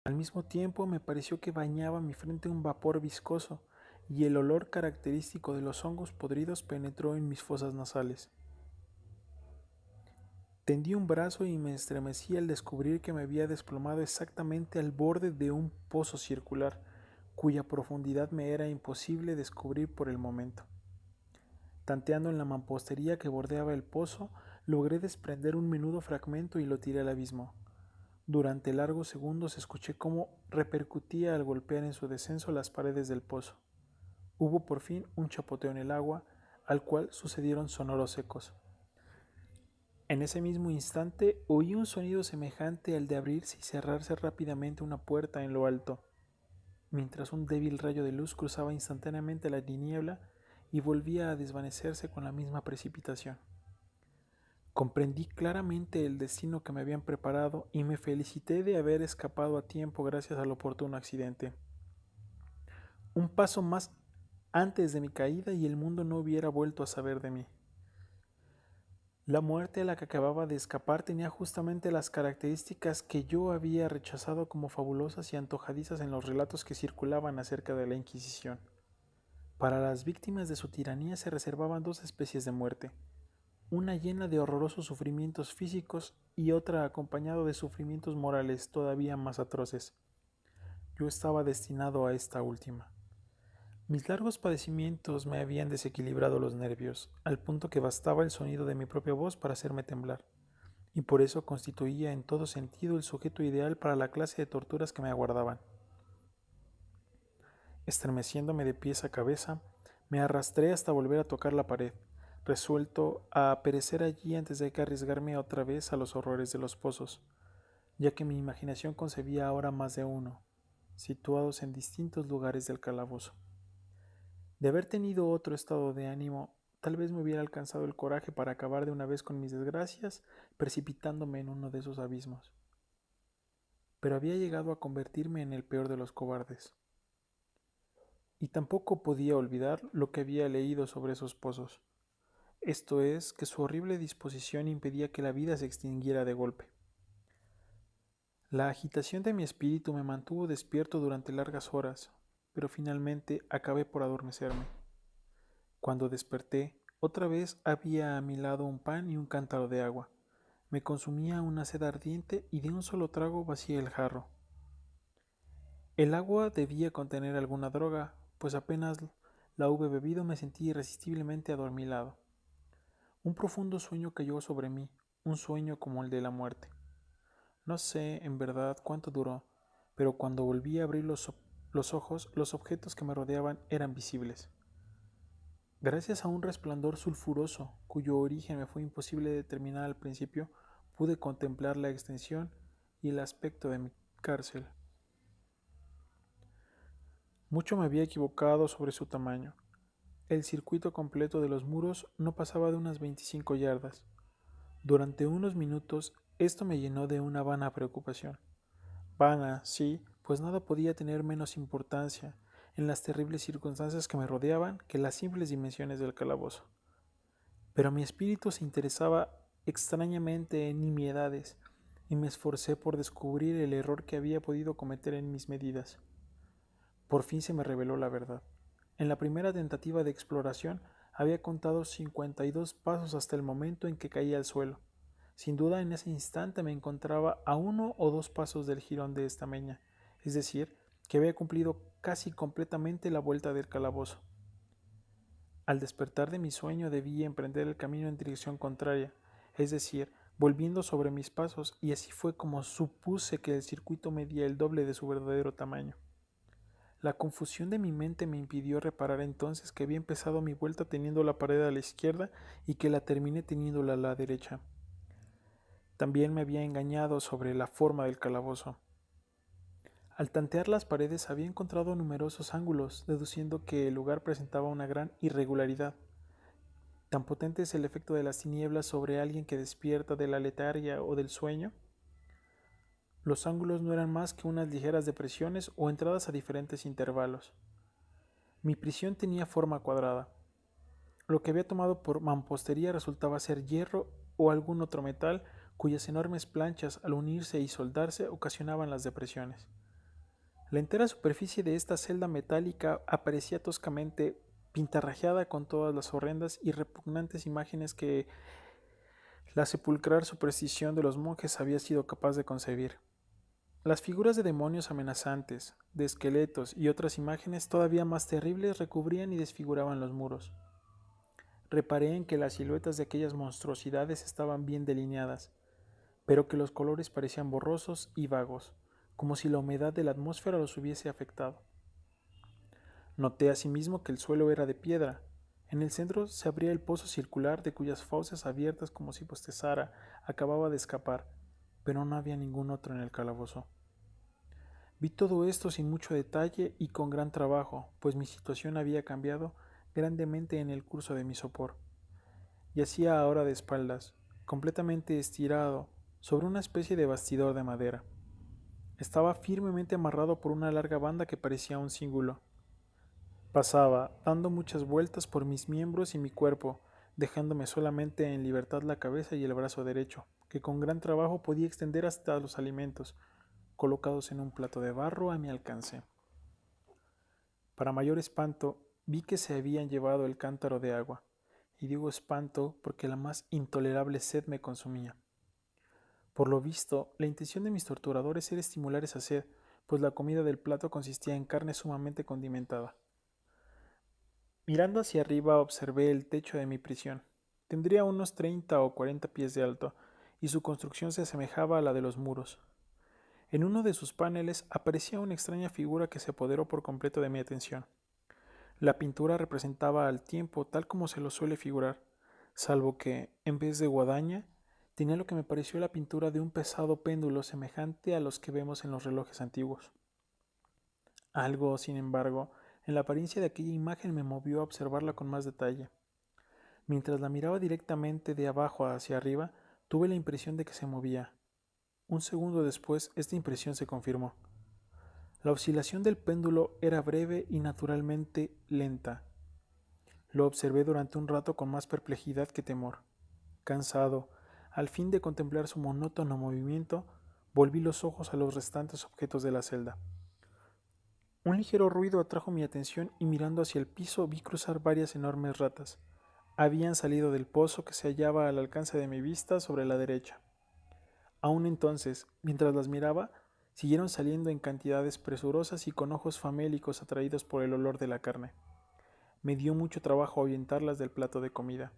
Al mismo tiempo me pareció que bañaba mi frente un vapor viscoso, y el olor característico de los hongos podridos penetró en mis fosas nasales. Tendí un brazo y me estremecí al descubrir que me había desplomado exactamente al borde de un pozo circular, cuya profundidad me era imposible descubrir por el momento. Tanteando en la mampostería que bordeaba el pozo, logré desprender un menudo fragmento y lo tiré al abismo. Durante largos segundos escuché cómo repercutía al golpear en su descenso las paredes del pozo. Hubo por fin un chapoteo en el agua, al cual sucedieron sonoros ecos. En ese mismo instante oí un sonido semejante al de abrirse y cerrarse rápidamente una puerta en lo alto, mientras un débil rayo de luz cruzaba instantáneamente la tiniebla y volvía a desvanecerse con la misma precipitación. Comprendí claramente el destino que me habían preparado y me felicité de haber escapado a tiempo gracias al oportuno accidente. Un paso más antes de mi caída y el mundo no hubiera vuelto a saber de mí. La muerte a la que acababa de escapar tenía justamente las características que yo había rechazado como fabulosas y antojadizas en los relatos que circulaban acerca de la Inquisición. Para las víctimas de su tiranía se reservaban dos especies de muerte, una llena de horrorosos sufrimientos físicos y otra acompañado de sufrimientos morales todavía más atroces. Yo estaba destinado a esta última. Mis largos padecimientos me habían desequilibrado los nervios, al punto que bastaba el sonido de mi propia voz para hacerme temblar, y por eso constituía en todo sentido el sujeto ideal para la clase de torturas que me aguardaban. Estremeciéndome de pies a cabeza, me arrastré hasta volver a tocar la pared, resuelto a perecer allí antes de que arriesgarme otra vez a los horrores de los pozos, ya que mi imaginación concebía ahora más de uno, situados en distintos lugares del calabozo. De haber tenido otro estado de ánimo, tal vez me hubiera alcanzado el coraje para acabar de una vez con mis desgracias, precipitándome en uno de esos abismos. Pero había llegado a convertirme en el peor de los cobardes. Y tampoco podía olvidar lo que había leído sobre esos pozos. Esto es, que su horrible disposición impedía que la vida se extinguiera de golpe. La agitación de mi espíritu me mantuvo despierto durante largas horas, pero finalmente acabé por adormecerme. Cuando desperté, otra vez había a mi lado un pan y un cántaro de agua. Me consumía una sed ardiente y de un solo trago vacié el jarro. El agua debía contener alguna droga, pues apenas la hube bebido me sentí irresistiblemente adormilado. Un profundo sueño cayó sobre mí, un sueño como el de la muerte. No sé, en verdad, cuánto duró, pero cuando volví a abrir los ojos, los objetos que me rodeaban eran visibles. Gracias a un resplandor sulfuroso, cuyo origen me fue imposible determinar al principio, pude contemplar la extensión y el aspecto de mi cárcel. Mucho me había equivocado sobre su tamaño. El circuito completo de los muros no pasaba de unas 25 yardas. Durante unos minutos esto me llenó de una vana preocupación. Vana, sí, pues nada podía tener menos importancia en las terribles circunstancias que me rodeaban que las simples dimensiones del calabozo. Pero mi espíritu se interesaba extrañamente en nimiedades y me esforcé por descubrir el error que había podido cometer en mis medidas. Por fin se me reveló la verdad. En la primera tentativa de exploración había contado 52 pasos hasta el momento en que caí al suelo. Sin duda en ese instante me encontraba a 1 o 2 pasos del jirón de estameña, es decir, que había cumplido casi completamente la vuelta del calabozo. Al despertar de mi sueño debí emprender el camino en dirección contraria, es decir, volviendo sobre mis pasos, y así fue como supuse que el circuito medía el doble de su verdadero tamaño. La confusión de mi mente me impidió reparar entonces que había empezado mi vuelta teniendo la pared a la izquierda y que la terminé teniéndola a la derecha. También me había engañado sobre la forma del calabozo. Al tantear las paredes había encontrado numerosos ángulos, deduciendo que el lugar presentaba una gran irregularidad. Tan potente es el efecto de las tinieblas sobre alguien que despierta de la letargia o del sueño. Los ángulos no eran más que unas ligeras depresiones o entradas a diferentes intervalos. Mi prisión tenía forma cuadrada. Lo que había tomado por mampostería resultaba ser hierro o algún otro metal cuyas enormes planchas al unirse y soldarse ocasionaban las depresiones. La entera superficie de esta celda metálica aparecía toscamente pintarrajeada con todas las horrendas y repugnantes imágenes que la sepulcral superstición de los monjes había sido capaz de concebir. Las figuras de demonios amenazantes, de esqueletos y otras imágenes todavía más terribles recubrían y desfiguraban los muros. Reparé en que las siluetas de aquellas monstruosidades estaban bien delineadas, pero que los colores parecían borrosos y vagos, como si la humedad de la atmósfera los hubiese afectado. Noté asimismo que el suelo era de piedra. En el centro se abría el pozo circular de cuyas fauces abiertas como si bostezara acababa de escapar, pero no había ningún otro en el calabozo. Vi todo esto sin mucho detalle y con gran trabajo, pues mi situación había cambiado grandemente en el curso de mi sopor. Yacía ahora de espaldas, completamente estirado, sobre una especie de bastidor de madera. Estaba firmemente amarrado por una larga banda que parecía un cíngulo. Pasaba, dando muchas vueltas por mis miembros y mi cuerpo, dejándome solamente en libertad la cabeza y el brazo derecho, que con gran trabajo podía extender hasta los alimentos, colocados en un plato de barro a mi alcance. Para mayor espanto, vi que se habían llevado el cántaro de agua, y digo espanto porque la más intolerable sed me consumía. Por lo visto, la intención de mis torturadores era estimular esa sed, pues la comida del plato consistía en carne sumamente condimentada. Mirando hacia arriba observé el techo de mi prisión. Tendría unos 30 o 40 pies de alto, y su construcción se asemejaba a la de los muros. En uno de sus paneles aparecía una extraña figura que se apoderó por completo de mi atención. La pintura representaba al tiempo tal como se lo suele figurar, salvo que, en vez de guadaña, tenía lo que me pareció la pintura de un pesado péndulo semejante a los que vemos en los relojes antiguos. Algo, sin embargo, en la apariencia de aquella imagen me movió a observarla con más detalle. Mientras la miraba directamente de abajo hacia arriba, tuve la impresión de que se movía. Un segundo después, esta impresión se confirmó. La oscilación del péndulo era breve y naturalmente lenta. Lo observé durante un rato con más perplejidad que temor. Cansado, al fin de contemplar su monótono movimiento, volví los ojos a los restantes objetos de la celda. Un ligero ruido atrajo mi atención y mirando hacia el piso vi cruzar varias enormes ratas. Habían salido del pozo que se hallaba al alcance de mi vista sobre la derecha. Aún entonces, mientras las miraba, siguieron saliendo en cantidades presurosas y con ojos famélicos atraídos por el olor de la carne. Me dio mucho trabajo ahuyentarlas del plato de comida.